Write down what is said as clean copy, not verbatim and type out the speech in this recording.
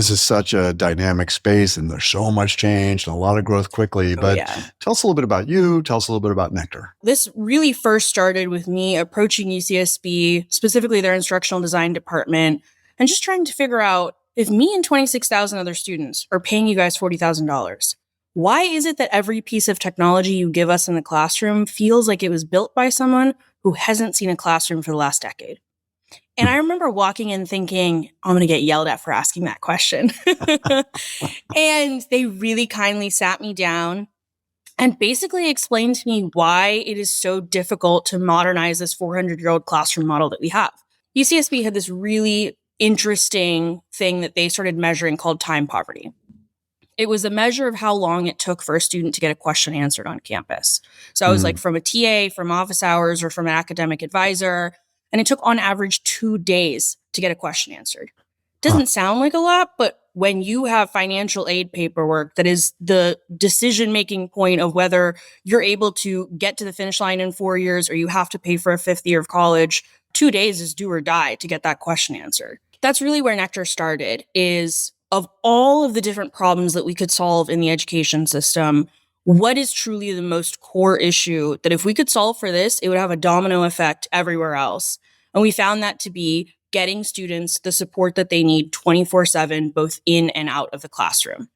This is such a dynamic space and there's so much change and a lot of growth quickly. Oh, But yeah. tell us a little bit about you. Tell us a little bit about Nectar. This really first started with me approaching UCSB, specifically their instructional design department, and just trying to figure out if me and 26,000 other students are paying you guys $40,000, why is it that every piece of technology you give us in the classroom feels like it was built by someone who hasn't seen a classroom for the last decade? And I remember walking in thinking, I'm going to get yelled at for asking that question. And they really kindly sat me down and basically explained to me why it is so difficult to modernize this 400-year-old classroom model that we have. UCSB had this really interesting thing that they started measuring called time poverty. It was a measure of how long it took for a student to get a question answered on campus. So I was like from a TA, from office hours, or from an academic advisor, and it took on average 2 days to get a question answered. Doesn't sound like a lot, but when you have financial aid paperwork that is the decision-making point of whether you're able to get to the finish line in 4 years or you have to pay for a 5th year of college, 2 days is do or die to get that question answered. That's really where Nectar started, is of all of the different problems that we could solve in the education system, what is truly the most core issue that if we could solve for this, it would have a domino effect everywhere else? And we found that to be getting students the support that they need 24/7, both in and out of the classroom.